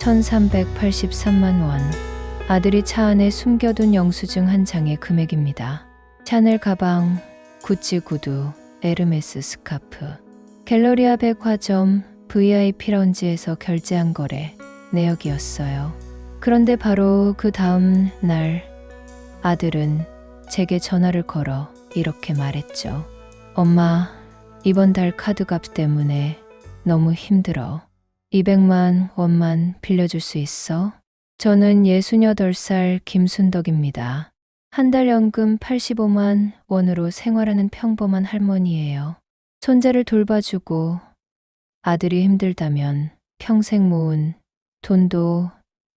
1383만 원. 아들이 차 안에 숨겨둔 영수증 한 장의 금액입니다. 샤넬 가방, 구찌 구두, 에르메스 스카프, 갤러리아 백화점, VIP 라운지에서 결제한 거래 내역이었어요. 그런데 바로 그 다음 날 아들은 제게 전화를 걸어 이렇게 말했죠. 엄마, 이번 달 카드값 때문에 너무 힘들어. 200만 원만 빌려줄 수 있어? 저는 68살 김순덕입니다. 한 달 연금 85만 원으로 생활하는 평범한 할머니예요. 손자를 돌봐주고 아들이 힘들다면 평생 모은 돈도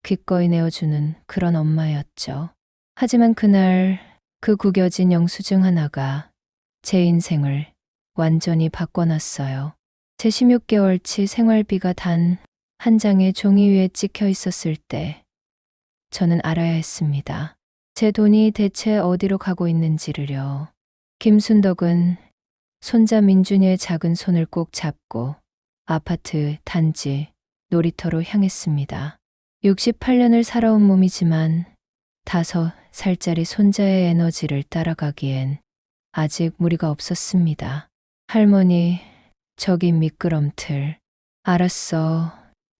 기꺼이 내어주는 그런 엄마였죠. 하지만 그날 그 구겨진 영수증 하나가 제 인생을 완전히 바꿔놨어요. 제 16개월치 생활비가 단 한 장의 종이 위에 찍혀 있었을 때 저는 알아야 했습니다. 제 돈이 대체 어디로 가고 있는지를요. 김순덕은 손자 민준이의 작은 손을 꼭 잡고 아파트, 단지, 놀이터로 향했습니다. 68년을 살아온 몸이지만 5살짜리 손자의 에너지를 따라가기엔 아직 무리가 없었습니다. 할머니, 저기 미끄럼틀. 알았어.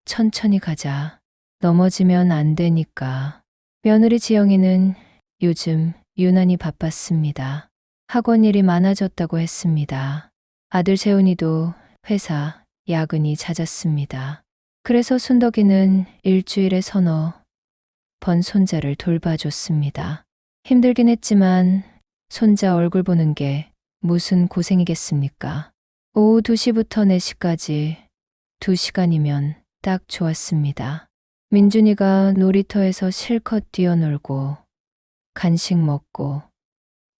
천천히 가자. 넘어지면 안 되니까. 며느리 지영이는 요즘 유난히 바빴습니다. 학원 일이 많아졌다고 했습니다. 아들 재훈이도 회사, 야근이 잦았습니다. 그래서 순덕이는 일주일에 서너 번 손자를 돌봐줬습니다. 힘들긴 했지만 손자 얼굴 보는 게 무슨 고생이겠습니까? 오후 2시부터 4시까지 2시간이면 딱 좋았습니다. 민준이가 놀이터에서 실컷 뛰어놀고 간식 먹고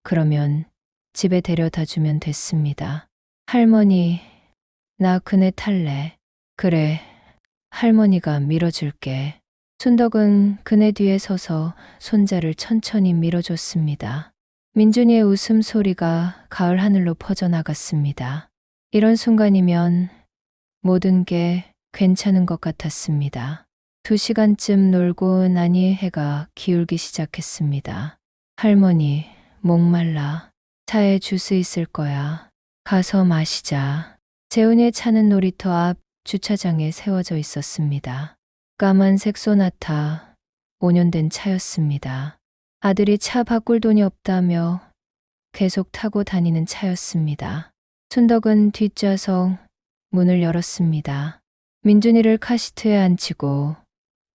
그러면 집에 데려다 주면 됐습니다. 할머니, 나 그네 탈래. 그래, 할머니가 밀어줄게. 순덕은 그네 뒤에 서서 손자를 천천히 밀어줬습니다. 민준이의 웃음소리가 가을 하늘로 퍼져나갔습니다. 이런 순간이면 모든 게 괜찮은 것 같았습니다. 2시간쯤 놀고 나니 해가 기울기 시작했습니다. 할머니, 목말라. 차에 주스 있을 거야. 가서 마시자. 재훈이의 차는 놀이터 앞 주차장에 세워져 있었습니다. 까만색 소나타, 5년 된 차였습니다. 아들이 차 바꿀 돈이 없다며 계속 타고 다니는 차였습니다. 순덕은 뒷좌석 문을 열었습니다. 민준이를 카시트에 앉히고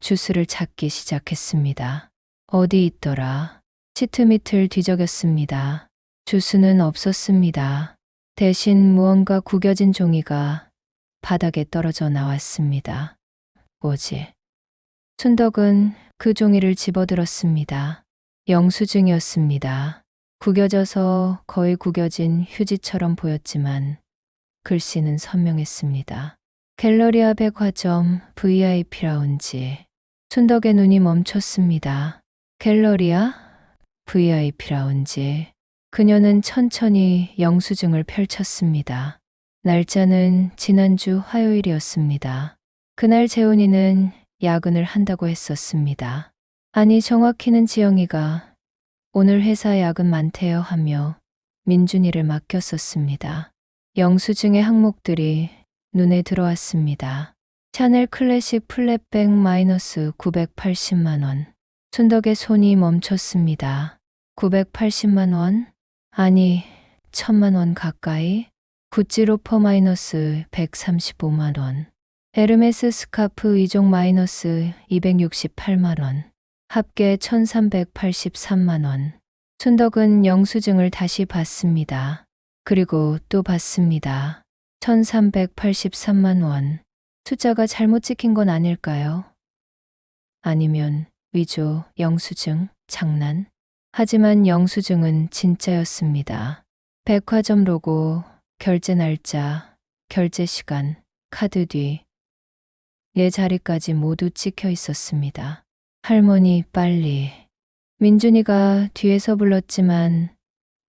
주스를 찾기 시작했습니다. 어디 있더라? 시트 밑을 뒤적였습니다. 주스는 없었습니다. 대신 무언가 구겨진 종이가 바닥에 떨어져 나왔습니다. 뭐지? 순덕은 그 종이를 집어들었습니다. 영수증이었습니다. 구겨져서 거의 구겨진 휴지처럼 보였지만 글씨는 선명했습니다. 갤러리아 백화점 VIP 라운지. 순덕의 눈이 멈췄습니다. 갤러리아? VIP 라운지. 그녀는 천천히 영수증을 펼쳤습니다. 날짜는 지난주 화요일이었습니다. 그날 재훈이는 야근을 한다고 했었습니다. 아니, 정확히는 지영이가 오늘 회사 야근 많대요 하며 민준이를 맡겼었습니다. 영수증의 항목들이 눈에 들어왔습니다. 샤넬 클래식 플랫백 마이너스 980만 원. 순덕의 손이 멈췄습니다. 980만 원? 아니, 1000만 원 가까이? 구찌 로퍼 마이너스 135만 원. 에르메스 스카프 2종 마이너스 268만 원. 합계 1383만 원. 순덕은 영수증을 다시 봤습니다. 그리고 또 봤습니다. 1383만 원. 숫자가 잘못 찍힌 건 아닐까요? 아니면 위조, 영수증, 장난? 하지만 영수증은 진짜였습니다. 백화점 로고, 결제 날짜, 결제 시간, 카드 뒤, 내 자리까지 모두 찍혀 있었습니다. 할머니, 빨리. 민준이가 뒤에서 불렀지만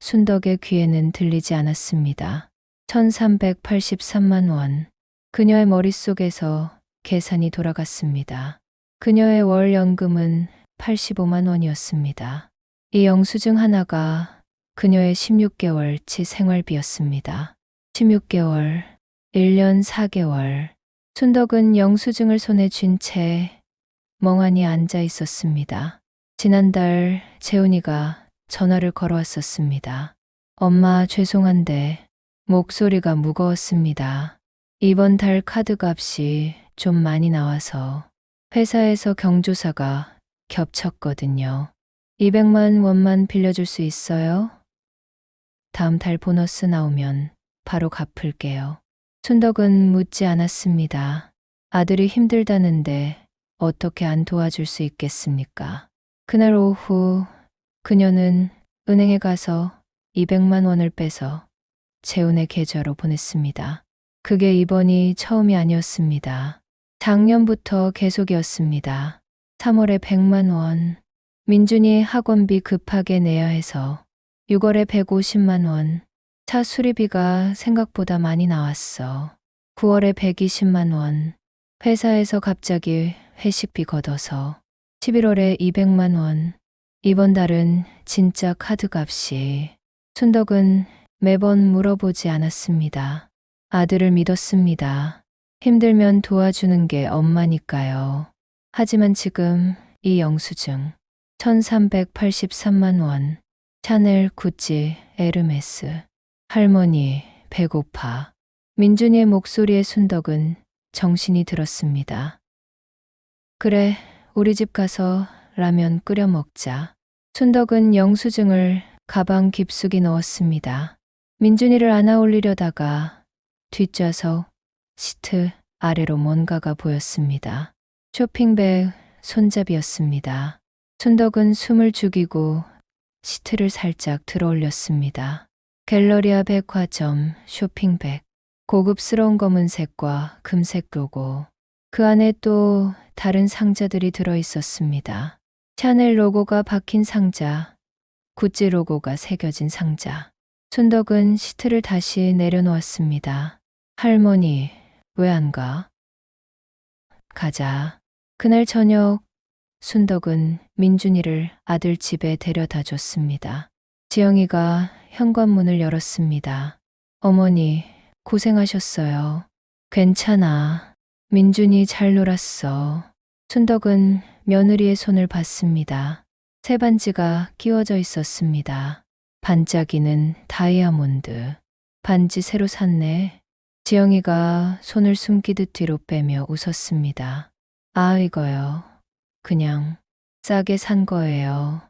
순덕의 귀에는 들리지 않았습니다. 1383만 원. 그녀의 머릿속에서 계산이 돌아갔습니다. 그녀의 월 연금은 85만 원이었습니다. 이 영수증 하나가 그녀의 16개월치 생활비였습니다. 16개월, 1년 4개월. 순덕은 영수증을 손에 쥔 채 멍하니 앉아 있었습니다. 지난달 재훈이가 전화를 걸어왔었습니다. 엄마 죄송한데 목소리가 무거웠습니다. 이번 달 카드 값이 좀 많이 나와서 회사에서 경조사가 겹쳤거든요. 200만 원만 빌려줄 수 있어요? 다음 달 보너스 나오면 바로 갚을게요. 순덕은 묻지 않았습니다. 아들이 힘들다는데 어떻게 안 도와줄 수 있겠습니까? 그날 오후 그녀는 은행에 가서 200만 원을 빼서 재훈의 계좌로 보냈습니다. 그게 이번이 처음이 아니었습니다. 작년부터 계속이었습니다. 3월에 100만 원, 민준이 학원비 급하게 내야 해서 6월에 150만 원, 차 수리비가 생각보다 많이 나왔어. 9월에 120만 원, 회사에서 갑자기 회식비 걷어서 11월에 200만 원, 이번 달은 진짜 카드값이. 순덕은 매번 물어보지 않았습니다. 아들을 믿었습니다. 힘들면 도와주는 게 엄마니까요. 하지만 지금 이 영수증 1383만 원, 샤넬, 구찌, 에르메스. 할머니, 배고파. 민준이의 목소리에 순덕은 정신이 들었습니다. 그래, 우리 집 가서 라면 끓여 먹자. 순덕은 영수증을 가방 깊숙이 넣었습니다. 민준이를 안아 올리려다가 뒷좌석 시트 아래로 뭔가가 보였습니다. 쇼핑백 손잡이였습니다. 순덕은 숨을 죽이고 시트를 살짝 들어 올렸습니다. 갤러리아 백화점 쇼핑백. 고급스러운 검은색과 금색 로고. 그 안에 또 다른 상자들이 들어 있었습니다. 샤넬 로고가 박힌 상자, 구찌 로고가 새겨진 상자. 순덕은 시트를 다시 내려놓았습니다. 할머니, 왜 안 가? 가자. 그날 저녁 순덕은 민준이를 아들 집에 데려다 줬습니다. 지영이가 현관문을 열었습니다. 어머니, 고생하셨어요. 괜찮아. 민준이 잘 놀았어. 순덕은 며느리의 손을 봤습니다. 새 반지가 끼워져 있었습니다. 반짝이는 다이아몬드. 반지 새로 샀네. 지영이가 손을 숨기듯 뒤로 빼며 웃었습니다. 아, 이거요. 그냥 싸게 산 거예요.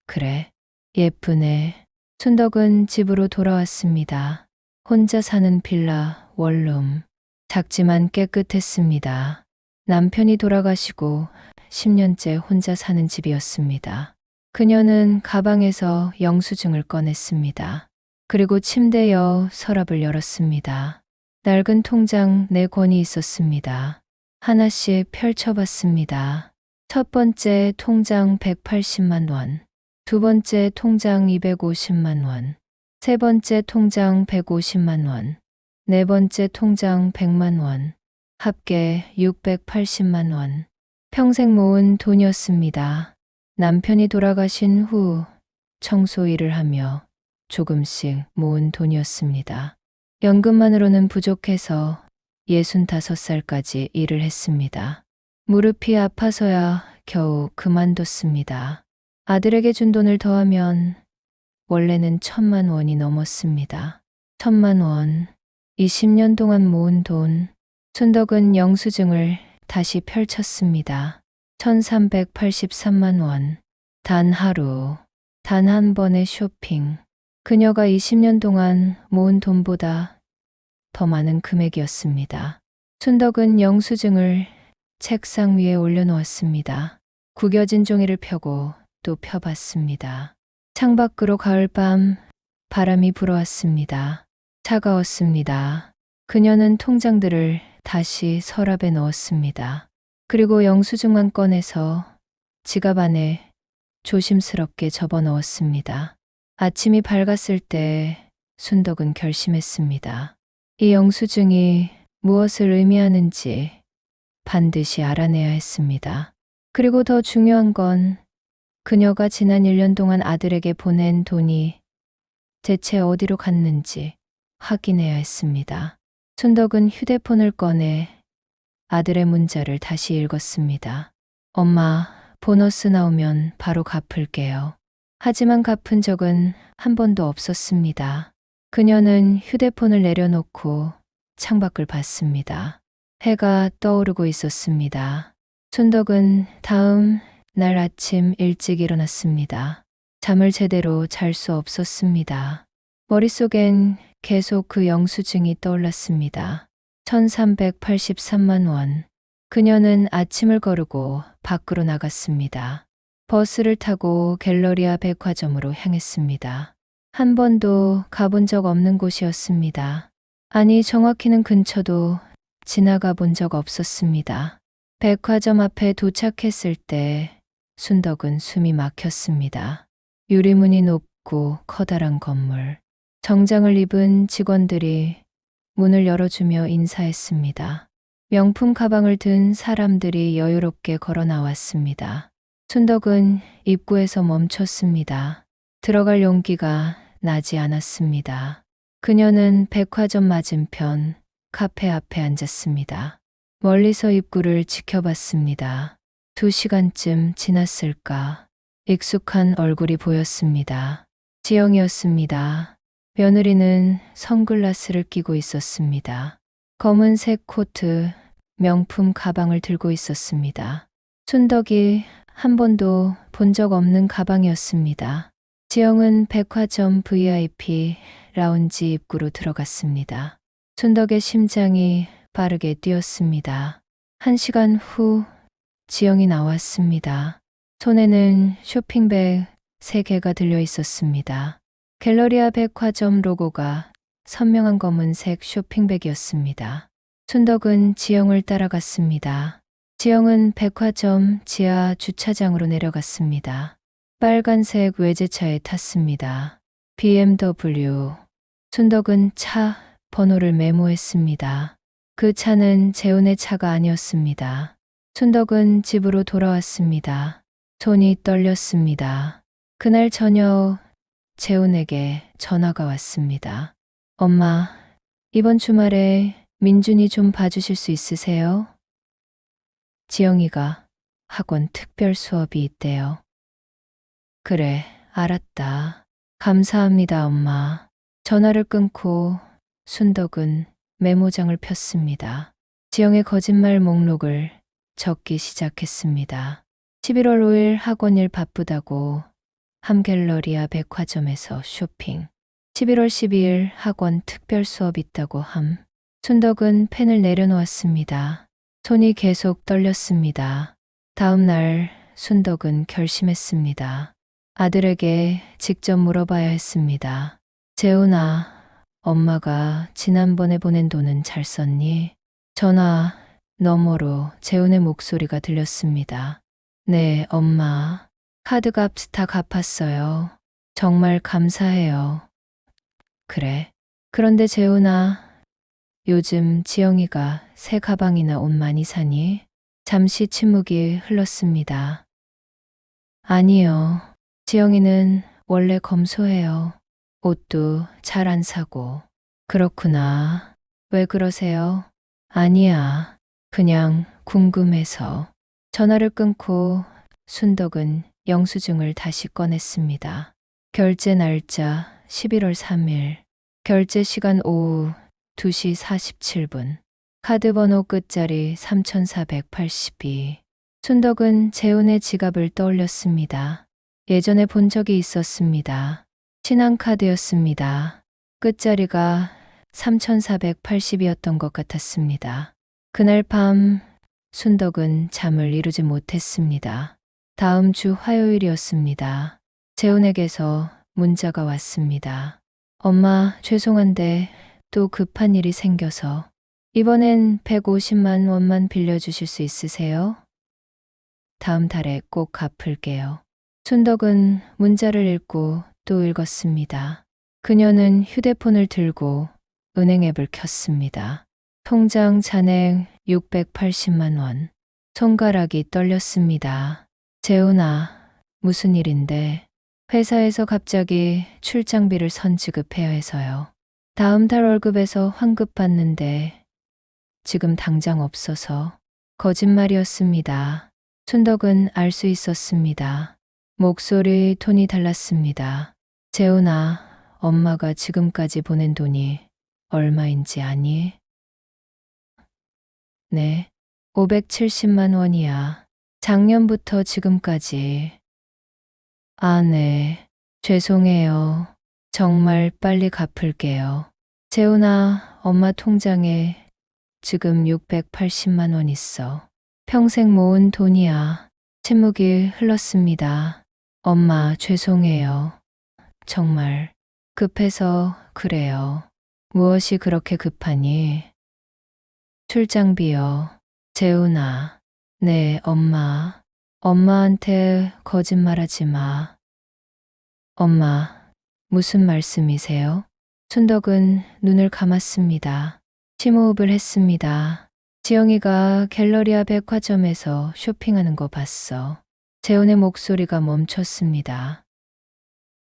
그래, 예쁘네. 순덕은 집으로 돌아왔습니다. 혼자 사는 빌라 원룸. 작지만 깨끗했습니다. 남편이 돌아가시고 10년째 혼자 사는 집이었습니다. 그녀는 가방에서 영수증을 꺼냈습니다. 그리고 침대 옆 서랍을 열었습니다. 낡은 통장 4권이 있었습니다. 하나씩 펼쳐봤습니다. 첫 번째 통장 180만 원, 두 번째 통장 250만 원, 세 번째 통장 150만 원, 네 번째 통장 100만 원, 합계 680만 원. 평생 모은 돈이었습니다. 남편이 돌아가신 후 청소 일을 하며 조금씩 모은 돈이었습니다. 연금만으로는 부족해서 65살까지 일을 했습니다. 무릎이 아파서야 겨우 그만뒀습니다. 아들에게 준 돈을 더하면 원래는 1,000만 원이 넘었습니다. 1,000만 원, 20년 동안 모은 돈. 순덕은 영수증을 다시 펼쳤습니다. 1383만 원. 단 하루, 단 한 번의 쇼핑. 그녀가 20년 동안 모은 돈보다 더 많은 금액이었습니다. 순덕은 영수증을 책상 위에 올려놓았습니다. 구겨진 종이를 펴고 또 펴봤습니다. 창밖으로 가을밤 바람이 불어왔습니다. 차가웠습니다. 그녀는 통장들을 다시 서랍에 넣었습니다. 그리고 영수증만 꺼내서 지갑 안에 조심스럽게 접어 넣었습니다. 아침이 밝았을 때 순덕은 결심했습니다. 이 영수증이 무엇을 의미하는지 반드시 알아내야 했습니다. 그리고 더 중요한 건 그녀가 지난 1년 동안 아들에게 보낸 돈이 대체 어디로 갔는지 확인해야 했습니다. 순덕은 휴대폰을 꺼내 아들의 문자를 다시 읽었습니다. 엄마, 보너스 나오면 바로 갚을게요. 하지만 갚은 적은 한 번도 없었습니다. 그녀는 휴대폰을 내려놓고 창밖을 봤습니다. 해가 떠오르고 있었습니다. 순덕은 다음 날 아침 일찍 일어났습니다. 잠을 제대로 잘 수 없었습니다. 머릿속엔 계속 그 영수증이 떠올랐습니다. 1383만 원. 그녀는 아침을 거르고 밖으로 나갔습니다. 버스를 타고 갤러리아 백화점으로 향했습니다. 한 번도 가본 적 없는 곳이었습니다. 아니, 정확히는 근처도 지나가 본 적 없었습니다. 백화점 앞에 도착했을 때 순덕은 숨이 막혔습니다. 유리문이 높고 커다란 건물. 정장을 입은 직원들이 문을 열어주며 인사했습니다. 명품 가방을 든 사람들이 여유롭게 걸어 나왔습니다. 순덕은 입구에서 멈췄습니다. 들어갈 용기가 나지 않았습니다. 그녀는 백화점 맞은편 카페 앞에 앉았습니다. 멀리서 입구를 지켜봤습니다. 2시간쯤 지났을까? 익숙한 얼굴이 보였습니다. 지영이었습니다. 며느리는 선글라스를 끼고 있었습니다. 검은색 코트, 명품 가방을 들고 있었습니다. 순덕이 한 번도 본 적 없는 가방이었습니다. 지영은 백화점 VIP 라운지 입구로 들어갔습니다. 순덕의 심장이 빠르게 뛰었습니다. 1시간 후 지영이 나왔습니다. 손에는 쇼핑백 3개가 들려 있었습니다. 갤러리아 백화점 로고가 선명한 검은색 쇼핑백이었습니다. 순덕은 지영을 따라갔습니다. 지영은 백화점 지하 주차장으로 내려갔습니다. 빨간색 외제차에 탔습니다. BMW. 순덕은 차 번호를 메모했습니다. 그 차는 재훈의 차가 아니었습니다. 순덕은 집으로 돌아왔습니다. 손이 떨렸습니다. 그날 저녁 재훈에게 전화가 왔습니다. 엄마, 이번 주말에 민준이 좀 봐주실 수 있으세요? 지영이가 학원 특별 수업이 있대요. 그래, 알았다. 감사합니다, 엄마. 전화를 끊고 순덕은 메모장을 폈습니다. 지영의 거짓말 목록을 적기 시작했습니다. 11월 5일 학원일 바쁘다고 함갤러리아 백화점에서 쇼핑. 11월 12일 학원 특별 수업 있다고 함. 순덕은 펜을 내려놓았습니다. 손이 계속 떨렸습니다. 다음 날 순덕은 결심했습니다. 아들에게 직접 물어봐야 했습니다. 재훈아, 엄마가 지난번에 보낸 돈은 잘 썼니? 전화 너머로 재훈의 목소리가 들렸습니다. 네, 엄마. 카드값 다 갚았어요. 정말 감사해요. 그래. 그런데 재훈아, 요즘 지영이가 새 가방이나 옷 많이 사니? 잠시 침묵이 흘렀습니다. 아니요. 지영이는 원래 검소해요. 옷도 잘 안 사고. 그렇구나. 왜 그러세요? 아니야. 그냥 궁금해서. 전화를 끊고 순덕은 영수증을 다시 꺼냈습니다. 결제 날짜 11월 3일. 결제 시간 오후 2시 47분. 카드 번호 끝자리 3482. 순덕은 재훈의 지갑을 떠올렸습니다. 예전에 본 적이 있었습니다. 신한카드였습니다. 끝자리가 3480이었던 것 같았습니다. 그날 밤 순덕은 잠을 이루지 못했습니다. 다음 주 화요일이었습니다. 재훈에게서 문자가 왔습니다. 엄마, 죄송한데 또 급한 일이 생겨서 이번엔 150만 원만 빌려주실 수 있으세요? 다음 달에 꼭 갚을게요. 순덕은 문자를 읽고 또 읽었습니다. 그녀는 휴대폰을 들고 은행 앱을 켰습니다. 통장 잔액 680만 원. 손가락이 떨렸습니다. 재훈아, 무슨 일인데? 회사에서 갑자기 출장비를 선지급해야 해서요. 다음 달 월급에서 환급 받는데 지금 당장 없어서. 거짓말이었습니다. 순덕은 알 수 있었습니다. 목소리 톤이 달랐습니다. 재훈아, 엄마가 지금까지 보낸 돈이 얼마인지 아니? 네, 570만 원이야. 작년부터 지금까지. 아, 네. 죄송해요. 정말 빨리 갚을게요. 재훈아, 엄마 통장에 지금 680만 원 있어. 평생 모은 돈이야. 침묵이 흘렀습니다. 엄마, 죄송해요. 정말 급해서 그래요. 무엇이 그렇게 급하니? 출장비요. 재훈아. 네, 엄마. 엄마한테 거짓말하지 마. 엄마, 무슨 말씀이세요? 순덕은 눈을 감았습니다. 심호흡을 했습니다. 지영이가 갤러리아 백화점에서 쇼핑하는 거 봤어. 재훈의 목소리가 멈췄습니다.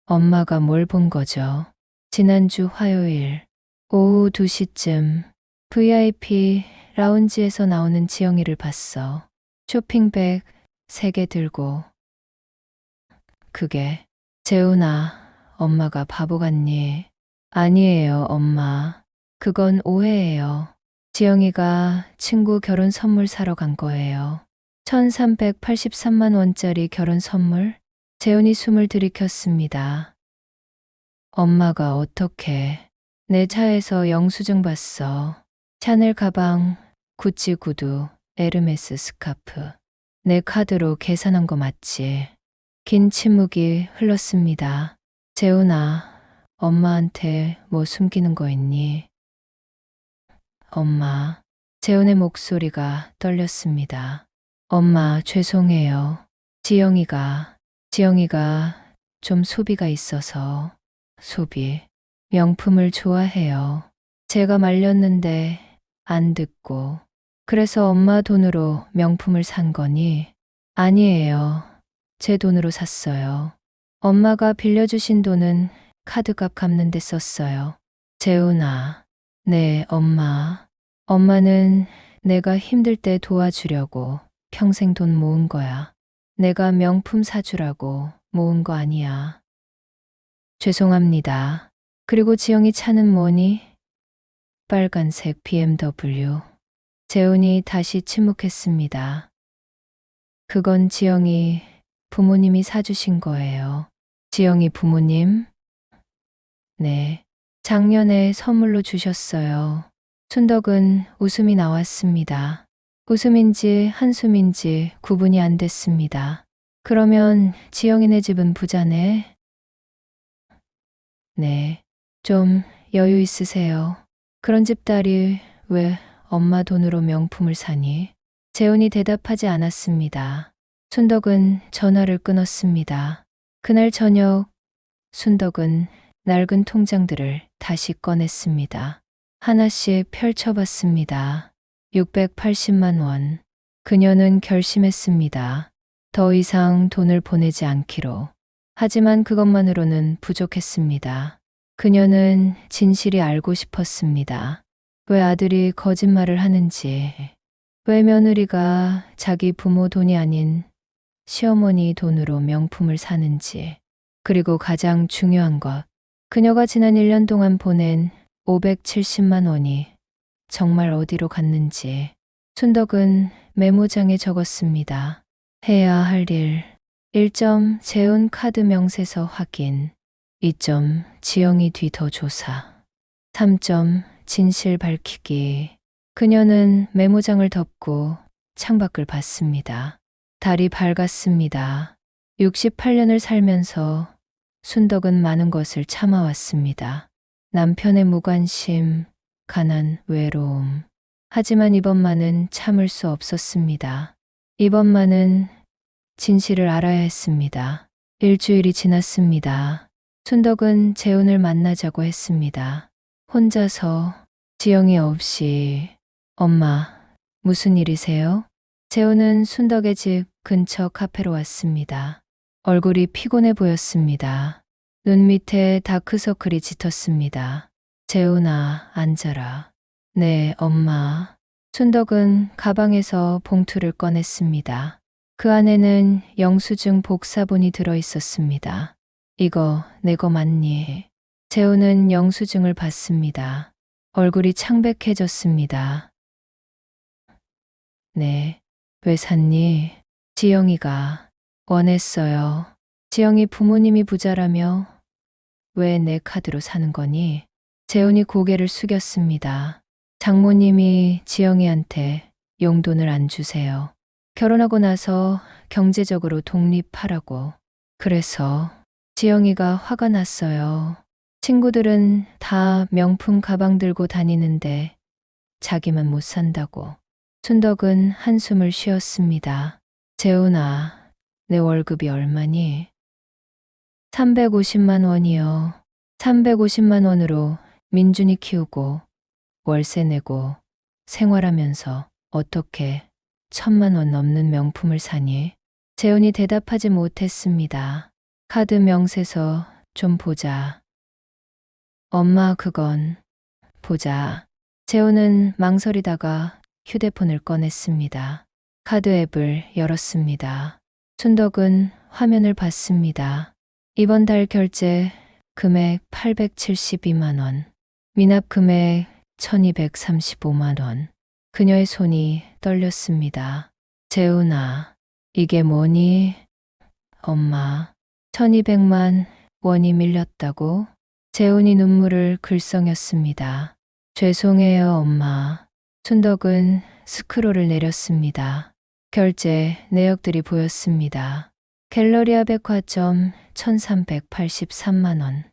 엄마가 뭘 본 거죠? 지난주 화요일 오후 2시쯤 VIP 라운지에서 나오는 지영이를 봤어. 쇼핑백 3개 들고. 그게 재훈아, 엄마가 바보 같니? 아니에요, 엄마. 그건 오해예요. 지영이가 친구 결혼 선물 사러 간 거예요. 1383만 원짜리 결혼 선물? 재훈이 숨을 들이켰습니다. 엄마가 어떻게? 내 차에서 영수증 봤어. 샤넬 가방, 구찌 구두, 에르메스 스카프. 내 카드로 계산한 거 맞지? 긴 침묵이 흘렀습니다. 재훈아, 엄마한테 뭐 숨기는 거 있니? 엄마, 재훈의 목소리가 떨렸습니다. 엄마, 죄송해요. 지영이가 좀 소비가 있어서. 소비. 명품을 좋아해요. 제가 말렸는데 안 듣고. 그래서 엄마 돈으로 명품을 산 거니? 아니에요. 제 돈으로 샀어요. 엄마가 빌려주신 돈은 카드값 갚는 데 썼어요. 재훈아. 네, 엄마. 엄마는 내가 힘들 때 도와주려고 평생 돈 모은 거야. 내가 명품 사주라고 모은 거 아니야. 죄송합니다. 그리고 지영이 차는 뭐니? 빨간색 BMW. 재훈이 다시 침묵했습니다. 그건 지영이 부모님이 사주신 거예요. 지영이 부모님? 네. 작년에 선물로 주셨어요. 순덕은 웃음이 나왔습니다. 웃음인지 한숨인지 구분이 안 됐습니다. 그러면 지영이네 집은 부자네? 네. 좀 여유 있으세요. 그런 집 딸이 왜 엄마 돈으로 명품을 사니? 재훈이 대답하지 않았습니다. 순덕은 전화를 끊었습니다. 그날 저녁 순덕은 낡은 통장들을 다시 꺼냈습니다. 하나씩 펼쳐봤습니다. 680만 원. 그녀는 결심했습니다. 더 이상 돈을 보내지 않기로. 하지만 그것만으로는 부족했습니다. 그녀는 진실이 알고 싶었습니다. 왜 아들이 거짓말을 하는지, 왜 며느리가 자기 부모 돈이 아닌 시어머니 돈으로 명품을 사는지, 그리고 가장 중요한 것, 그녀가 지난 1년 동안 보낸 570만 원이 정말 어디로 갔는지. 순덕은 메모장에 적었습니다. 해야 할 일. 1점 재훈 카드 명세서 확인. 2점 지영이 뒤 더 조사. 3점 진실 밝히기. 그녀는 메모장을 덮고 창밖을 봤습니다. 달이 밝았습니다. 68년을 살면서 순덕은 많은 것을 참아왔습니다. 남편의 무관심, 가난, 외로움. 하지만 이번만은 참을 수 없었습니다. 이번만은 진실을 알아야 했습니다. 일주일이 지났습니다. 순덕은 재훈을 만나자고 했습니다. 혼자서. 지영이 없이. 엄마, 무슨 일이세요? 재호는 순덕의 집 근처 카페로 왔습니다. 얼굴이 피곤해 보였습니다. 눈 밑에 다크서클이 짙었습니다. 재훈아, 앉아라. 네, 엄마. 순덕은 가방에서 봉투를 꺼냈습니다. 그 안에는 영수증 복사본이 들어 있었습니다. 이거 내 거 맞니? 재훈은 영수증을 봤습니다. 얼굴이 창백해졌습니다. 네. 왜 샀니? 지영이가 원했어요. 지영이 부모님이 부자라며 왜 내 카드로 사는 거니? 재훈이 고개를 숙였습니다. 장모님이 지영이한테 용돈을 안 주세요. 결혼하고 나서 경제적으로 독립하라고. 그래서 지영이가 화가 났어요. 친구들은 다 명품 가방 들고 다니는데 자기만 못 산다고. 순덕은 한숨을 쉬었습니다. 재훈아, 내 월급이 얼마니? 350만 원이요. 350만 원으로 민준이 키우고 월세 내고 생활하면서 어떻게 1,000만 원 넘는 명품을 사니? 재훈이 대답하지 못했습니다. 카드 명세서 좀 보자. 엄마, 그건. 보자. 재훈은 망설이다가 휴대폰을 꺼냈습니다. 카드 앱을 열었습니다. 순덕은 화면을 봤습니다. 이번 달 결제 금액 872만 원, 미납 금액 1235만 원. 그녀의 손이 떨렸습니다. 재훈아, 이게 뭐니? 엄마, 1200만 원이 밀렸다고? 재훈이 눈물을 글썽였습니다. 죄송해요, 엄마. 순덕은 스크롤을 내렸습니다. 결제 내역들이 보였습니다. 갤러리아 백화점 1383만 원,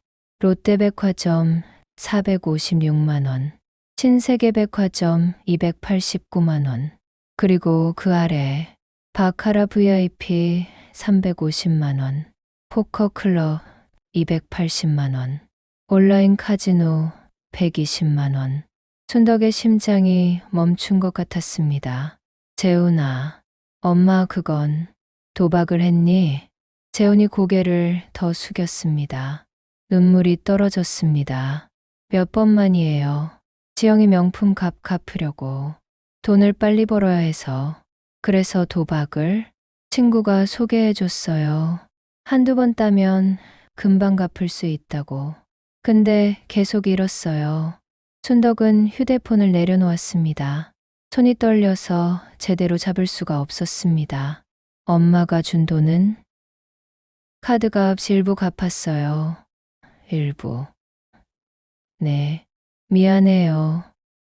롯데백화점 456만 원, 신세계백화점 289만 원, 그리고 그 아래 바카라 VIP 350만 원, 포커클럽 280만 원, 온라인 카지노 120만 원. 순덕의 심장이 멈춘 것 같았습니다. 재훈아, 엄마, 그건 도박을 했니? 재훈이 고개를 더 숙였습니다. 눈물이 떨어졌습니다. 몇 번만이에요. 지영이 명품 값 갚으려고. 돈을 빨리 벌어야 해서. 그래서 도박을? 친구가 소개해줬어요. 한두 번 따면 금방 갚을 수 있다고. 근데 계속 잃었어요. 순덕은 휴대폰을 내려놓았습니다. 손이 떨려서 제대로 잡을 수가 없었습니다. 엄마가 준 돈은? 카드값 일부 갚았어요. 일부. 네, 미안해요.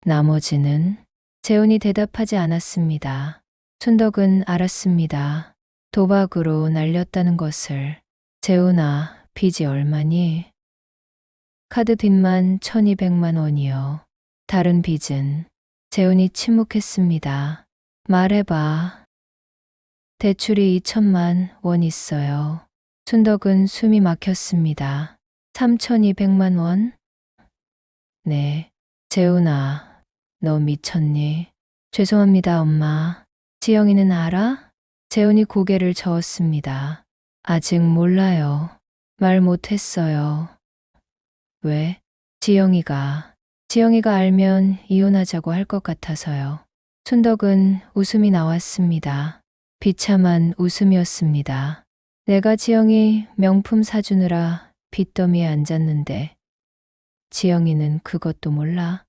나머지는? 재훈이 대답하지 않았습니다. 순덕은 알았습니다. 도박으로 날렸다는 것을. 재훈아, 빚이 얼마니? 카드 빚만 1200만 원이요. 다른 빚은? 재훈이 침묵했습니다. 말해봐. 대출이 2천만 원 있어요. 순덕은 숨이 막혔습니다. 3200만 원? 네. 재훈아, 너 미쳤니? 죄송합니다, 엄마. 지영이는 알아? 재훈이 고개를 저었습니다. 아직 몰라요. 말 못했어요. 왜? 지영이가 알면 이혼하자고 할 것 같아서요. 순덕은 웃음이 나왔습니다. 비참한 웃음이었습니다. 내가 지영이 명품 사주느라 빚더미에 앉았는데 지영이는 그것도 몰라?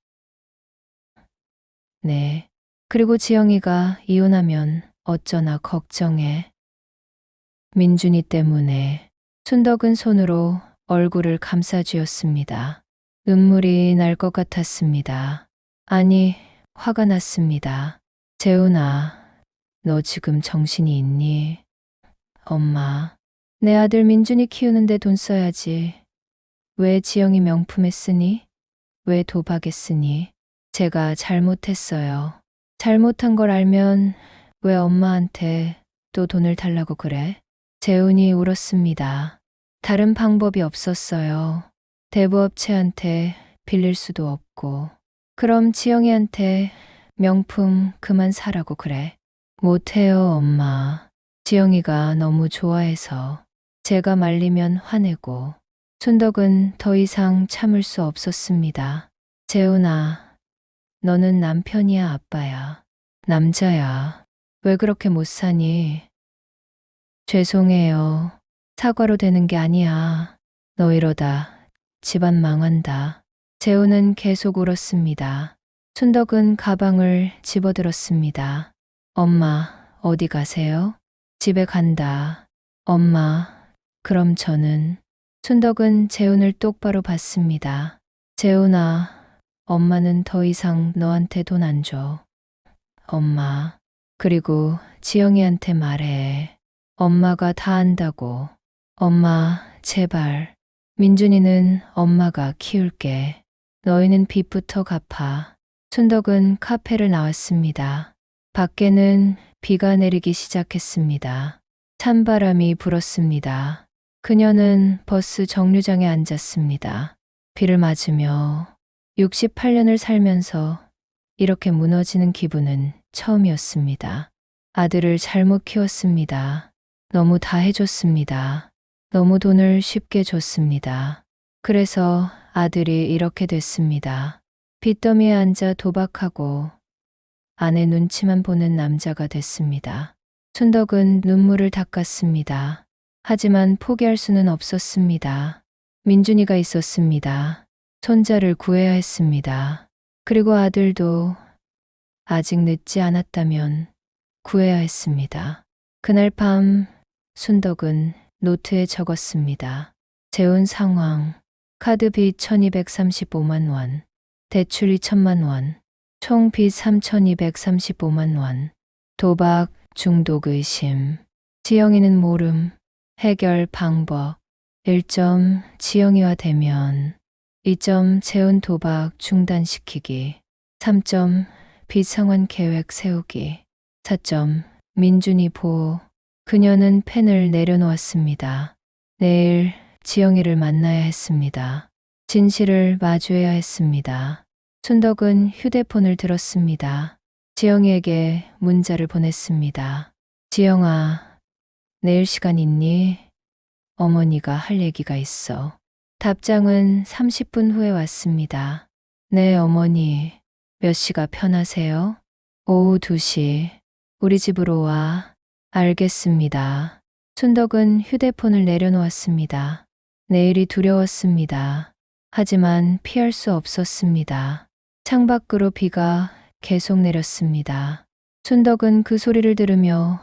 네. 그리고 지영이가 이혼하면 어쩌나 걱정해. 민준이 때문에. 순덕은 손으로 얼굴을 감싸쥐었습니다. 눈물이 날 것 같았습니다. 아니, 화가 났습니다. 재훈아, 너 지금 정신이 있니? 엄마, 내 아들 민준이 키우는데 돈 써야지. 왜 지영이 명품에 쓰니? 왜 도박에 쓰니? 제가 잘못했어요. 잘못한 걸 알면 왜 엄마한테 또 돈을 달라고 그래? 재훈이 울었습니다. 다른 방법이 없었어요. 대부업체한테 빌릴 수도 없고. 그럼 지영이한테 명품 그만 사라고 그래. 못해요, 엄마. 지영이가 너무 좋아해서 제가 말리면 화내고. 춘덕은 더 이상 참을 수 없었습니다. 재훈아, 너는 남편이야, 아빠야. 남자야. 왜 그렇게 못 사니? 죄송해요. 사과로 되는 게 아니야. 너 이러다 집안 망한다. 재훈은 계속 울었습니다. 춘덕은 가방을 집어들었습니다. 엄마, 어디 가세요? 집에 간다. 엄마, 그럼 저는. 춘덕은 재훈을 똑바로 봤습니다. 재훈아, 엄마는 더 이상 너한테 돈 안 줘. 엄마, 그리고 지영이한테 말해. 엄마가 다 안다고. 엄마, 제발. 민준이는 엄마가 키울게. 너희는 빚부터 갚아. 춘덕은 카페를 나왔습니다. 밖에는 비가 내리기 시작했습니다. 찬바람이 불었습니다. 그녀는 버스 정류장에 앉았습니다. 비를 맞으며 68년을 살면서 이렇게 무너지는 기분은 처음이었습니다. 아들을 잘못 키웠습니다. 너무 다 해줬습니다. 너무 돈을 쉽게 줬습니다. 그래서 아들이 이렇게 됐습니다. 빚더미에 앉아 도박하고 아내 눈치만 보는 남자가 됐습니다. 춘덕은 눈물을 닦았습니다. 하지만 포기할 수는 없었습니다. 민준이가 있었습니다. 손자를 구해야 했습니다. 그리고 아들도 아직 늦지 않았다면 구해야 했습니다. 그날 밤 순덕은 노트에 적었습니다. 재혼 상황, 카드 빚 1235만 원, 대출 2천만 원, 총 빚 3235만 원, 도박, 중독 의심, 지영이는 모름, 해결 방법, 1점 지영이와 대면, 2점 재혼 도박 중단시키기, 3점 비상환 계획 세우기, 4점 민준이 보호. 그녀는 펜을 내려놓았습니다. 내일 지영이를 만나야 했습니다. 진실을 마주해야 했습니다. 춘덕은 휴대폰을 들었습니다. 지영이에게 문자를 보냈습니다. 지영아, 내일 시간 있니? 어머니가 할 얘기가 있어. 답장은 30분 후에 왔습니다. 네, 어머니. 몇 시가 편하세요? 오후 2시. 우리 집으로 와. 알겠습니다. 춘덕은 휴대폰을 내려놓았습니다. 내일이 두려웠습니다. 하지만 피할 수 없었습니다. 창밖으로 비가 계속 내렸습니다. 춘덕은 그 소리를 들으며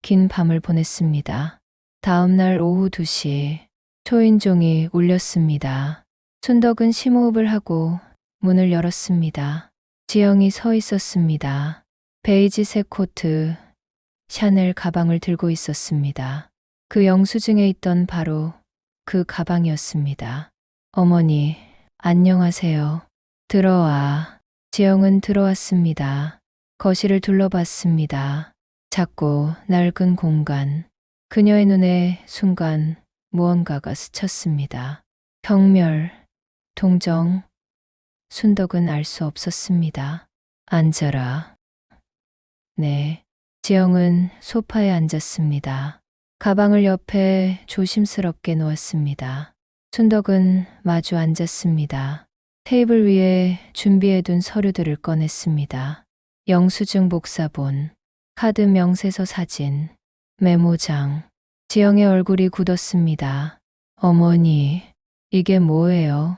긴 밤을 보냈습니다. 다음 날 오후 2시 초인종이 울렸습니다. 춘덕은 심호흡을 하고 문을 열었습니다. 지영이 서 있었습니다. 베이지색 코트, 샤넬 가방을 들고 있었습니다. 그 영수증에 있던 바로 그 가방이었습니다. 어머니, 안녕하세요. 들어와. 지영은 들어왔습니다. 거실을 둘러봤습니다. 작고 낡은 공간. 그녀의 눈에 순간 무언가가 스쳤습니다. 경멸, 동정. 순덕은 알 수 없었습니다. 앉아라. 네. 지영은 소파에 앉았습니다. 가방을 옆에 조심스럽게 놓았습니다. 순덕은 마주 앉았습니다. 테이블 위에 준비해둔 서류들을 꺼냈습니다. 영수증 복사본, 카드 명세서 사진, 메모장. 지영의 얼굴이 굳었습니다. 어머니, 이게 뭐예요?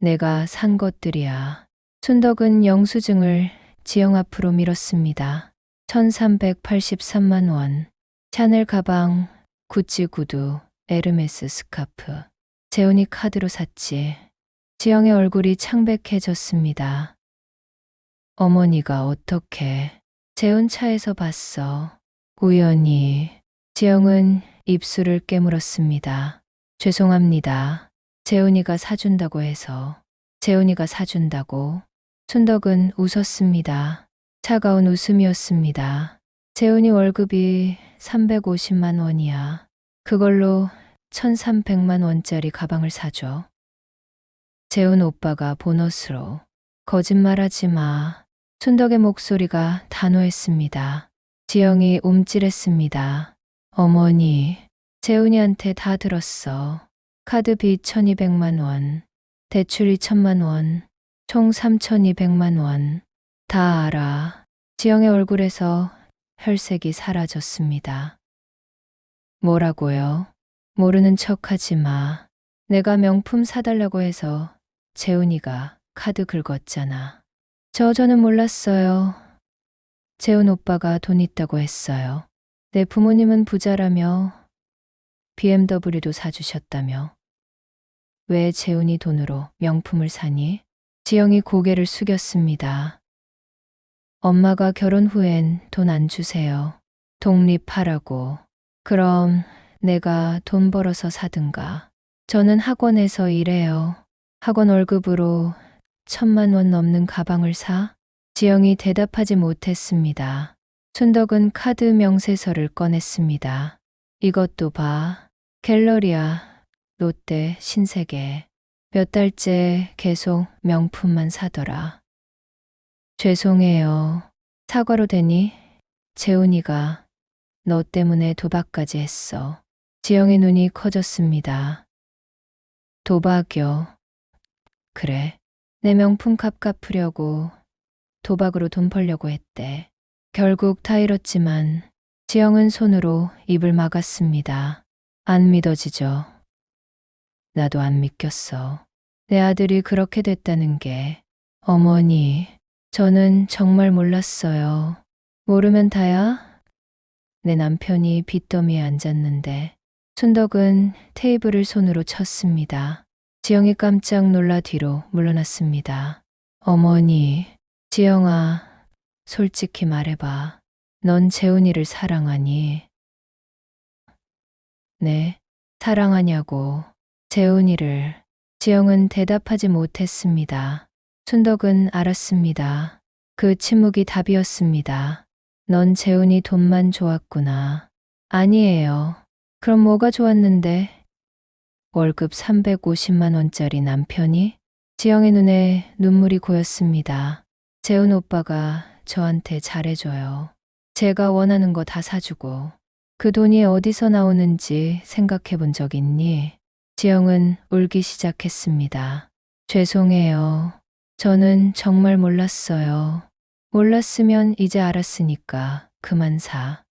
내가 산 것들이야. 순덕은 영수증을 지영 앞으로 밀었습니다. 1383만 원, 샤넬 가방, 구찌 구두, 에르메스 스카프. 재훈이 카드로 샀지. 지영의 얼굴이 창백해졌습니다. 어머니가 어떻게? 재훈 차에서 봤어. 우연히. 지영은 입술을 깨물었습니다. 죄송합니다. 재훈이가 사준다고 해서. 재훈이가 사준다고. 순덕은 웃었습니다. 차가운 웃음이었습니다. 재훈이 월급이 350만 원이야. 그걸로 1300만 원짜리 가방을 사줘. 재훈 오빠가 보너스로. 거짓말하지 마. 춘덕의 목소리가 단호했습니다. 지영이 움찔했습니다. 어머니, 재훈이한테 다 들었어. 카드 빚 1200만 원, 대출 2000만 원, 총 3200만 원. 다 알아. 지영의 얼굴에서 혈색이 사라졌습니다. 뭐라고요? 모르는 척하지 마. 내가 명품 사달라고 해서 재훈이가 카드 긁었잖아. 저는 몰랐어요. 재훈 오빠가 돈 있다고 했어요. 내 부모님은 부자라며 BMW도 사주셨다며. 왜 재훈이 돈으로 명품을 사니? 지영이 고개를 숙였습니다. 엄마가 결혼 후엔 돈 안 주세요. 독립하라고. 그럼 내가 돈 벌어서 사든가. 저는 학원에서 일해요. 학원 월급으로 1000만 원 넘는 가방을 사? 지영이 대답하지 못했습니다. 춘덕은 카드 명세서를 꺼냈습니다. 이것도 봐. 갤러리아, 롯데, 신세계. 몇 달째 계속 명품만 사더라. 죄송해요. 사과로 되니? 재훈이가 너 때문에 도박까지 했어. 지영의 눈이 커졌습니다. 도박이요. 그래. 내 명품값 갚으려고 도박으로 돈 벌려고 했대. 결국 다 잃었지만 지영은 손으로 입을 막았습니다. 안 믿어지죠. 나도 안 믿겼어. 내 아들이 그렇게 됐다는 게. 어머니, 저는 정말 몰랐어요. 모르면 다야? 내 남편이 빚더미에 앉았는데. 춘덕은 테이블을 손으로 쳤습니다. 지영이 깜짝 놀라 뒤로 물러났습니다. 어머니, 지영아, 솔직히 말해봐. 넌 재훈이를 사랑하니? 네, 사랑하냐고. 재훈이를. 지영은 대답하지 못했습니다. 춘덕은 알았습니다. 그 침묵이 답이었습니다. 넌 재훈이 돈만 좋았구나. 아니에요. 그럼 뭐가 좋았는데? 월급 350만 원짜리 남편이? 지영의 눈에 눈물이 고였습니다. 재훈 오빠가 저한테 잘해줘요. 제가 원하는 거 다 사주고. 그 돈이 어디서 나오는지 생각해 본 적 있니? 지영은 울기 시작했습니다. 죄송해요. 저는 정말 몰랐어요. 몰랐으면 이제 알았으니까 그만 사.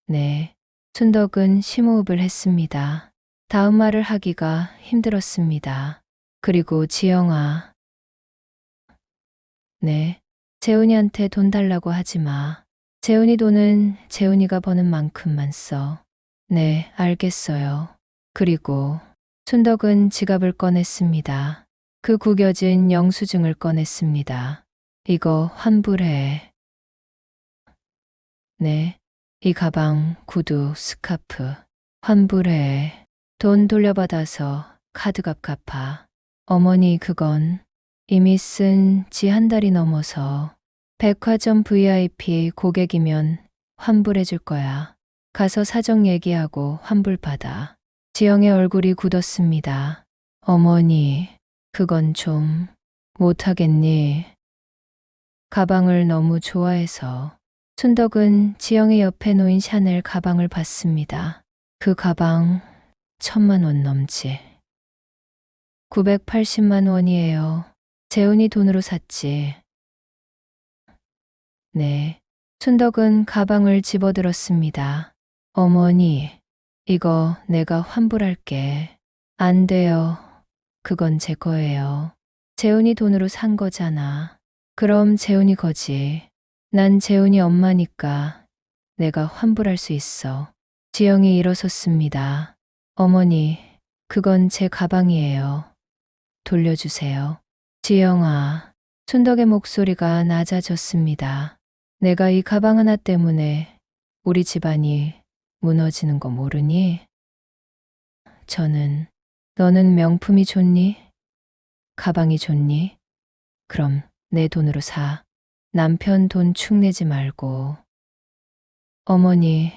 네. 춘덕은 심호흡을 했습니다. 다음 말을 하기가 힘들었습니다. 그리고 지영아. 네. 재훈이한테 돈 달라고 하지 마. 재훈이 돈은 재훈이가 버는 만큼만 써. 네, 알겠어요. 그리고 춘덕은 지갑을 꺼냈습니다. 그 구겨진 영수증을 꺼냈습니다. 이거 환불해. 네. 이 가방, 구두, 스카프. 환불해. 돈 돌려받아서 카드값 갚아. 어머니 그건 이미 쓴 지 한 달이 넘어서 백화점 VIP 고객이면 환불해 줄 거야. 가서 사정 얘기하고 환불 받아. 지영의 얼굴이 굳었습니다. 어머니, 그건 좀 못하겠니? 가방을 너무 좋아해서. 춘덕은 지영의 옆에 놓인 샤넬 가방을 봤습니다. 그 가방 1000만 원 넘지. 980만 원이에요. 재훈이 돈으로 샀지. 네. 춘덕은 가방을 집어들었습니다. 어머니, 이거 내가 환불할게. 안 돼요. 그건 제 거예요. 재훈이 돈으로 산 거잖아. 그럼 재훈이 거지. 난 재훈이 엄마니까 내가 환불할 수 있어. 지영이 일어섰습니다. 어머니, 그건 제 가방이에요. 돌려주세요. 지영아, 춘덕의 목소리가 낮아졌습니다. 내가 이 가방 하나 때문에 우리 집안이 무너지는 거 모르니? 너는 명품이 좋니? 가방이 좋니? 그럼 내 돈으로 사. 남편 돈 축내지 말고. 어머니,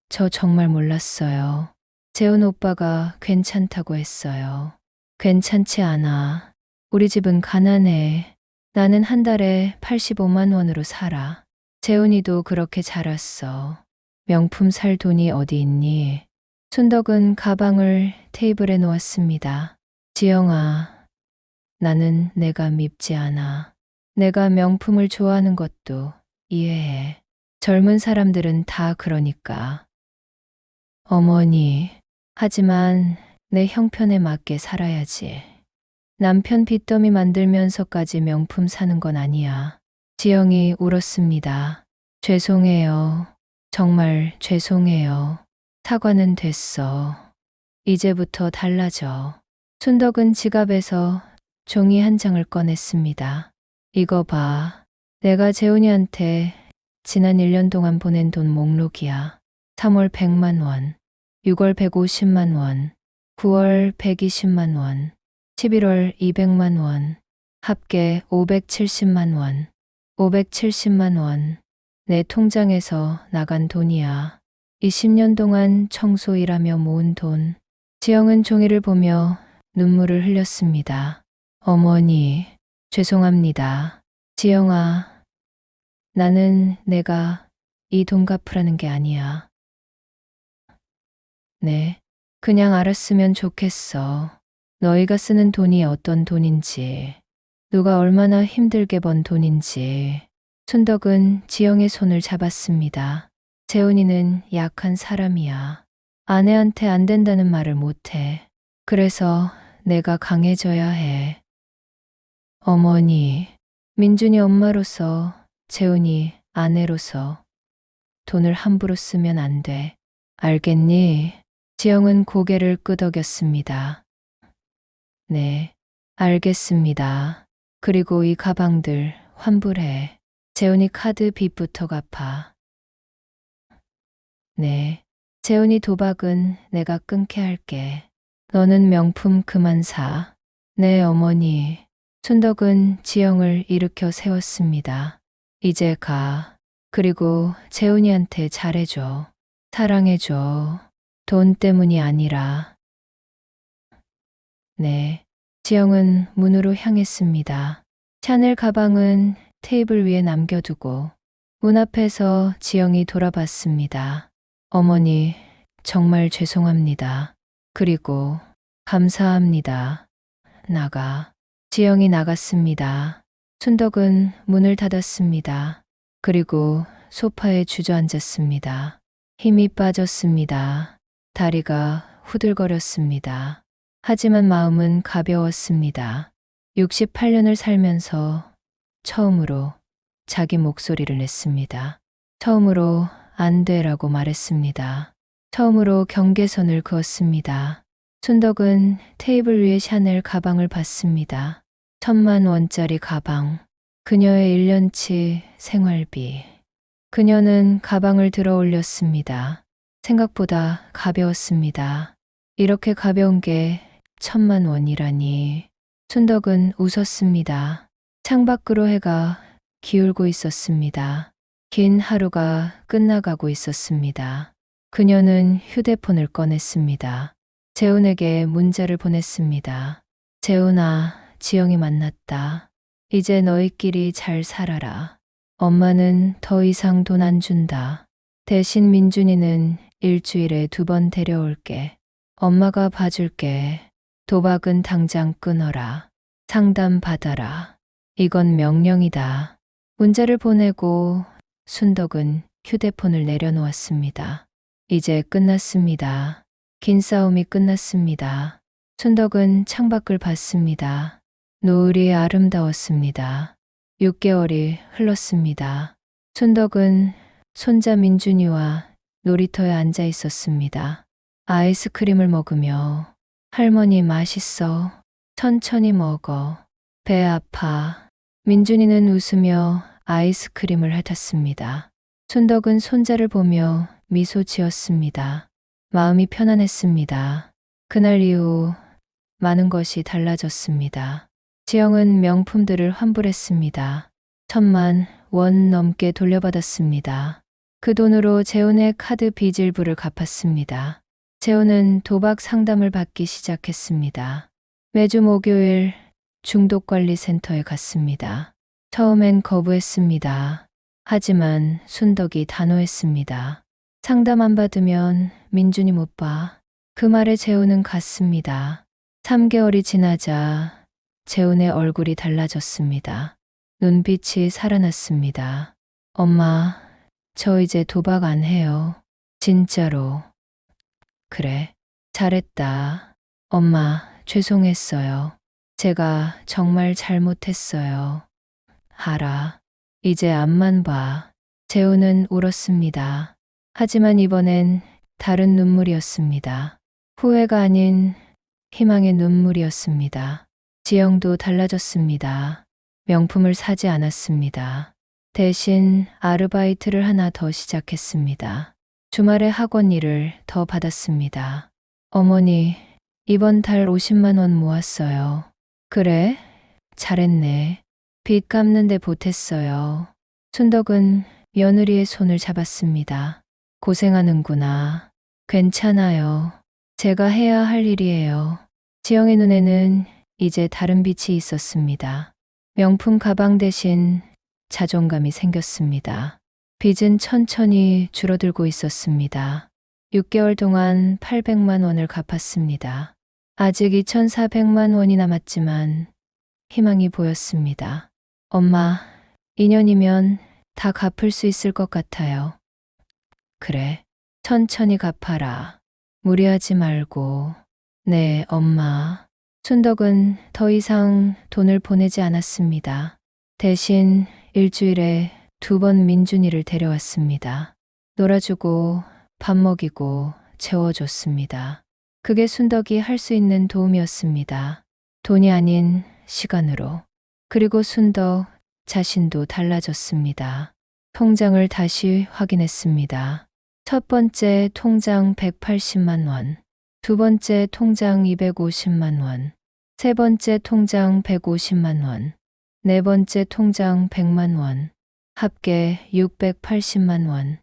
저 정말 몰랐어요. 재훈 오빠가 괜찮다고 했어요. 괜찮지 않아. 우리 집은 가난해. 나는 한 달에 85만 원으로 살아. 재훈이도 그렇게 자랐어. 명품 살 돈이 어디 있니? 순덕은 가방을 테이블에 놓았습니다. 지영아, 나는 내가 밉지 않아. 내가 명품을 좋아하는 것도 이해해. 젊은 사람들은 다 그러니까. 어머니, 하지만 내 형편에 맞게 살아야지. 남편 빚더미 만들면서까지 명품 사는 건 아니야. 지영이 울었습니다. 죄송해요. 정말 죄송해요. 사과는 됐어. 이제부터 달라져. 순덕은 지갑에서 종이 한 장을 꺼냈습니다. 이거 봐. 내가 재훈이한테 지난 1년 동안 보낸 돈 목록이야. 3월 100만 원, 6월 150만 원, 9월 120만 원, 11월 200만 원, 합계 570만 원, 570만 원. 내 통장에서 나간 돈이야. 20년 동안 청소 일하며 모은 돈. 지영은 종이를 보며 눈물을 흘렸습니다. 어머니, 죄송합니다. 지영아, 나는 내가 이 돈 갚으라는 게 아니야. 네, 그냥 알았으면 좋겠어. 너희가 쓰는 돈이 어떤 돈인지, 누가 얼마나 힘들게 번 돈인지. 순덕은 지영의 손을 잡았습니다. 재훈이는 약한 사람이야. 아내한테 안 된다는 말을 못해. 그래서 내가 강해져야 해. 어머니, 민준이 엄마로서, 재훈이 아내로서 돈을 함부로 쓰면 안 돼. 알겠니? 지영은 고개를 끄덕였습니다. 네, 알겠습니다. 그리고 이 가방들 환불해. 재훈이 카드 빚부터 갚아. 네, 재훈이 도박은 내가 끊게 할게. 너는 명품 그만 사. 네, 어머니. 순덕은 지영을 일으켜 세웠습니다. 이제 가. 그리고 재훈이한테 잘해줘. 사랑해줘. 돈 때문이 아니라. 네. 지영은 문으로 향했습니다. 샤넬 가방은 테이블 위에 남겨두고 문 앞에서 지영이 돌아봤습니다. 어머니, 정말 죄송합니다. 그리고 감사합니다. 나가. 지영이 나갔습니다. 순덕은 문을 닫았습니다. 그리고 소파에 주저앉았습니다. 힘이 빠졌습니다. 다리가 후들거렸습니다. 하지만 마음은 가벼웠습니다. 68년을 살면서 처음으로 자기 목소리를 냈습니다. 처음으로 안 돼라고 말했습니다. 처음으로 경계선을 그었습니다. 순덕은 테이블 위에 샤넬 가방을 봤습니다. 1,000만 원짜리 가방. 그녀의 1년치 생활비. 그녀는 가방을 들어 올렸습니다. 생각보다 가벼웠습니다. 이렇게 가벼운 게 1,000만 원이라니. 순덕은 웃었습니다. 창밖으로 해가 기울고 있었습니다. 긴 하루가 끝나가고 있었습니다. 그녀는 휴대폰을 꺼냈습니다. 재훈에게 문자를 보냈습니다. 재훈아, 지영이 만났다. 이제 너희끼리 잘 살아라. 엄마는 더 이상 돈 안 준다. 대신 민준이는 일주일에 2번 데려올게. 엄마가 봐줄게. 도박은 당장 끊어라. 상담 받아라. 이건 명령이다. 문자를 보내고 순덕은 휴대폰을 내려놓았습니다. 이제 끝났습니다. 긴 싸움이 끝났습니다. 순덕은 창밖을 봤습니다. 노을이 아름다웠습니다. 6개월이 흘렀습니다. 순덕은 손자 민준이와 놀이터에 앉아 있었습니다. 아이스크림을 먹으며 할머니 맛있어. 천천히 먹어. 배 아파. 민준이는 웃으며 아이스크림을 핥았습니다. 순덕은 손자를 보며 미소 지었습니다. 마음이 편안했습니다. 그날 이후 많은 것이 달라졌습니다. 지영은 명품들을 환불했습니다. 1,000만 원 넘게 돌려받았습니다. 그 돈으로 재훈의 카드 빚 일부를 갚았습니다. 재훈은 도박 상담을 받기 시작했습니다. 매주 목요일 중독관리센터에 갔습니다. 처음엔 거부했습니다. 하지만 순덕이 단호했습니다. 상담 안 받으면 민준이 못 봐. 그 말에 재훈은 갔습니다. 3개월이 지나자 재훈의 얼굴이 달라졌습니다. 눈빛이 살아났습니다. 엄마, 저 이제 도박 안 해요. 진짜로. 그래, 잘했다. 엄마, 죄송했어요. 제가 정말 잘못했어요. 알아. 이제 앞만 봐. 재훈은 울었습니다. 하지만 이번엔 다른 눈물이었습니다. 후회가 아닌 희망의 눈물이었습니다. 지영도 달라졌습니다. 명품을 사지 않았습니다. 대신 아르바이트를 하나 더 시작했습니다. 주말에 학원 일을 더 받았습니다. 어머니, 이번 달 50만 원 모았어요. 그래? 잘했네. 빚 갚는데 보탰어요. 순덕은 며느리의 손을 잡았습니다. 고생하는구나. 괜찮아요. 제가 해야 할 일이에요. 지영의 눈에는 이제 다른 빛이 있었습니다. 명품 가방 대신 자존감이 생겼습니다. 빚은 천천히 줄어들고 있었습니다. 6개월 동안 800만 원을 갚았습니다. 아직 2,400만 원이 남았지만 희망이 보였습니다. 엄마, 2년이면 다 갚을 수 있을 것 같아요. 그래, 천천히 갚아라. 무리하지 말고. 네, 엄마. 순덕은 더 이상 돈을 보내지 않았습니다. 대신 일주일에 2번 민준이를 데려왔습니다. 놀아주고 밥 먹이고 재워줬습니다. 그게 순덕이 할 수 있는 도움이었습니다. 돈이 아닌 시간으로. 그리고 순덕 자신도 달라졌습니다. 통장을 다시 확인했습니다. 첫 번째 통장 180만 원, 두 번째 통장 250만 원, 세 번째 통장 150만 원, 네 번째 통장 100만 원, 합계 680만 원.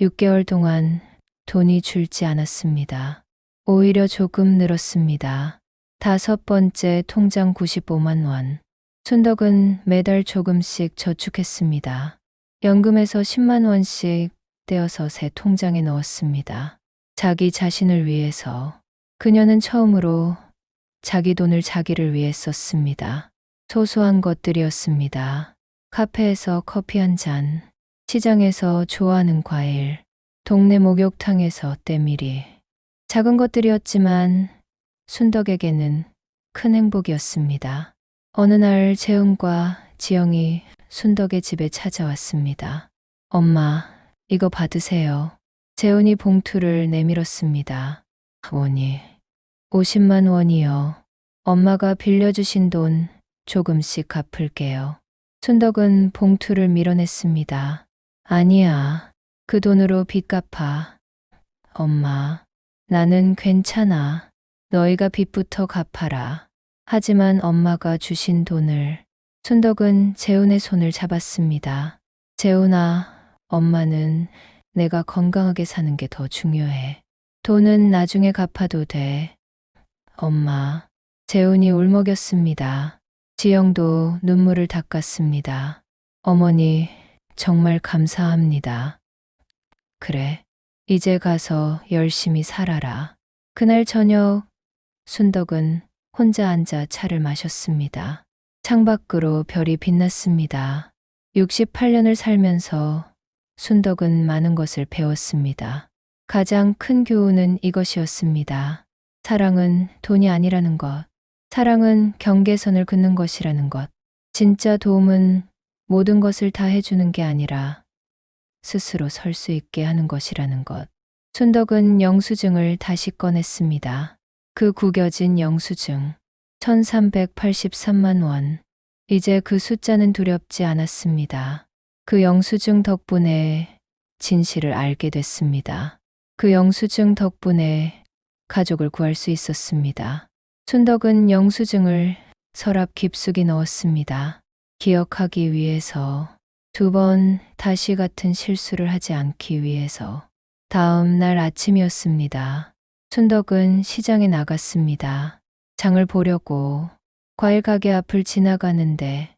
6개월 동안 돈이 줄지 않았습니다. 오히려 조금 늘었습니다. 다섯 번째 통장 95만 원. 순덕은 매달 조금씩 저축했습니다. 연금에서 10만 원씩 떼어서 새 통장에 넣었습니다. 자기 자신을 위해서. 그녀는 처음으로 자기 돈을 자기를 위해 썼습니다. 소소한 것들이었습니다. 카페에서 커피 한 잔, 시장에서 좋아하는 과일, 동네 목욕탕에서 때밀이. 작은 것들이었지만 순덕에게는 큰 행복이었습니다. 어느 날 재훈과 지영이 순덕의 집에 찾아왔습니다. 엄마, 이거 받으세요. 재훈이 봉투를 내밀었습니다. 어머니, 50만 원이요. 엄마가 빌려주신 돈 조금씩 갚을게요. 순덕은 봉투를 밀어냈습니다. 아니야, 그 돈으로 빚 갚아. 엄마, 나는 괜찮아. 너희가 빚부터 갚아라. 하지만 엄마가 주신 돈을. 순덕은 재훈의 손을 잡았습니다. 재훈아, 엄마는 내가 건강하게 사는 게 더 중요해. 돈은 나중에 갚아도 돼. 엄마. 재훈이 울먹였습니다. 지영도 눈물을 닦았습니다. 어머니, 정말 감사합니다. 그래, 이제 가서 열심히 살아라. 그날 저녁, 순덕은 혼자 앉아 차를 마셨습니다. 창밖으로 별이 빛났습니다. 68년을 살면서 순덕은 많은 것을 배웠습니다. 가장 큰 교훈은 이것이었습니다. 사랑은 돈이 아니라는 것. 사랑은 경계선을 긋는 것이라는 것. 진짜 도움은 모든 것을 다 해주는 게 아니라 스스로 설 수 있게 하는 것이라는 것. 순덕은 영수증을 다시 꺼냈습니다. 그 구겨진 영수증. 1383만 원. 이제 그 숫자는 두렵지 않았습니다. 그 영수증 덕분에 진실을 알게 됐습니다. 그 영수증 덕분에 가족을 구할 수 있었습니다. 순덕은 영수증을 서랍 깊숙이 넣었습니다. 기억하기 위해서, 2번 다시 같은 실수를 하지 않기 위해서. 다음 날 아침이었습니다. 순덕은 시장에 나갔습니다. 장을 보려고. 과일 가게 앞을 지나가는데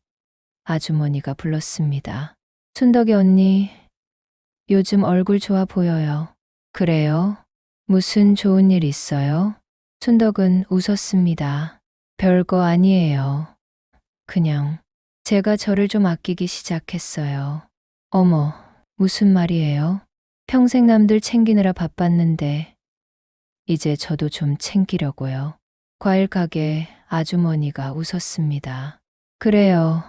아주머니가 불렀습니다. 순덕이 언니, 요즘 얼굴 좋아 보여요. 그래요? 무슨 좋은 일 있어요? 순덕은 웃었습니다. 별거 아니에요. 그냥 제가 저를 좀 아끼기 시작했어요. 어머, 무슨 말이에요? 평생 남들 챙기느라 바빴는데 이제 저도 좀 챙기려고요. 과일 가게 아주머니가 웃었습니다. 그래요.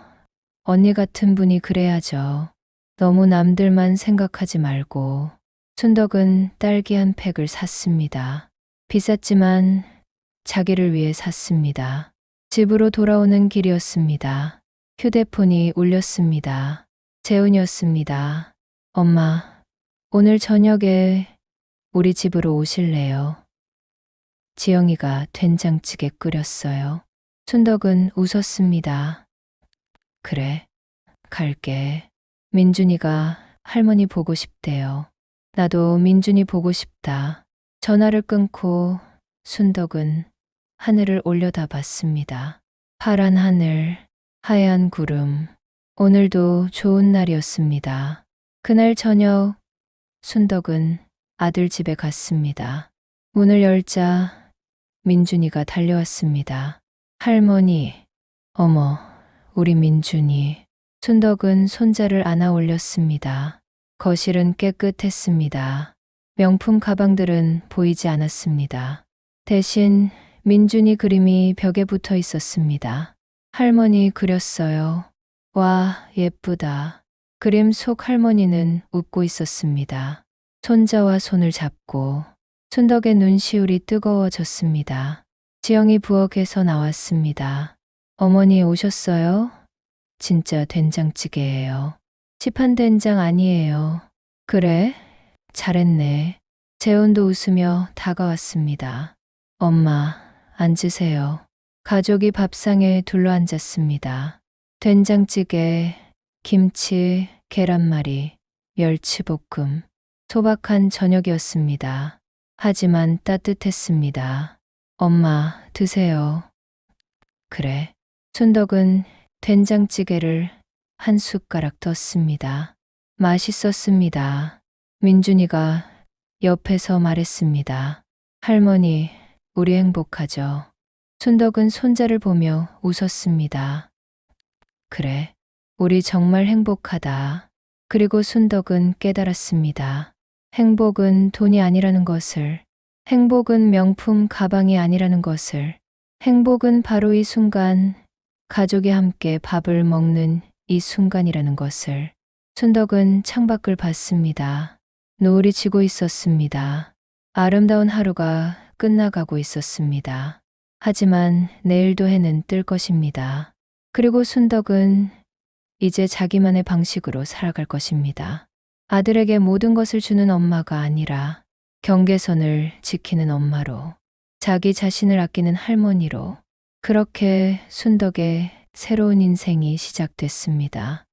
언니 같은 분이 그래야죠. 너무 남들만 생각하지 말고. 순덕은 딸기 한 팩을 샀습니다. 비쌌지만 자기를 위해 샀습니다. 집으로 돌아오는 길이었습니다. 휴대폰이 울렸습니다. 재훈이었습니다. 엄마, 오늘 저녁에 우리 집으로 오실래요? 지영이가 된장찌개 끓였어요. 순덕은 웃었습니다. 그래, 갈게. 민준이가 할머니 보고 싶대요. 나도 민준이 보고 싶다. 전화를 끊고 순덕은 하늘을 올려다봤습니다. 파란 하늘, 하얀 구름. 오늘도 좋은 날이었습니다. 그날 저녁 순덕은 아들 집에 갔습니다. 문을 열자 민준이가 달려왔습니다. 할머니, 어머, 우리 민준이. 순덕은 손자를 안아 올렸습니다. 거실은 깨끗했습니다. 명품 가방들은 보이지 않았습니다. 대신 민준이 그림이 벽에 붙어 있었습니다. 할머니 그렸어요. 와, 예쁘다. 그림 속 할머니는 웃고 있었습니다. 손자와 손을 잡고 순덕의 눈시울이 뜨거워졌습니다. 지영이 부엌에서 나왔습니다. 어머니 오셨어요? 진짜 된장찌개예요. 시판 된장 아니에요. 그래? 잘했네. 재훈도 웃으며 다가왔습니다. 엄마, 앉으세요. 가족이 밥상에 둘러앉았습니다. 된장찌개, 김치, 계란말이, 멸치볶음. 소박한 저녁이었습니다. 하지만 따뜻했습니다. 엄마, 드세요. 그래. 순덕은 된장찌개를 한 숟가락 떴습니다. 맛있었습니다. 민준이가 옆에서 말했습니다. 할머니, 우리 행복하죠. 순덕은 손자를 보며 웃었습니다. 그래, 우리 정말 행복하다. 그리고 순덕은 깨달았습니다. 행복은 돈이 아니라는 것을, 행복은 명품 가방이 아니라는 것을, 행복은 바로 이 순간, 가족이 함께 밥을 먹는 이 순간이라는 것을. 순덕은 창밖을 봤습니다. 노을이 지고 있었습니다. 아름다운 하루가 끝나가고 있었습니다. 하지만 내일도 해는 뜰 것입니다. 그리고 순덕은 이제 자기만의 방식으로 살아갈 것입니다. 아들에게 모든 것을 주는 엄마가 아니라 경계선을 지키는 엄마로, 자기 자신을 아끼는 할머니로, 그렇게 순덕의 새로운 인생이 시작됐습니다.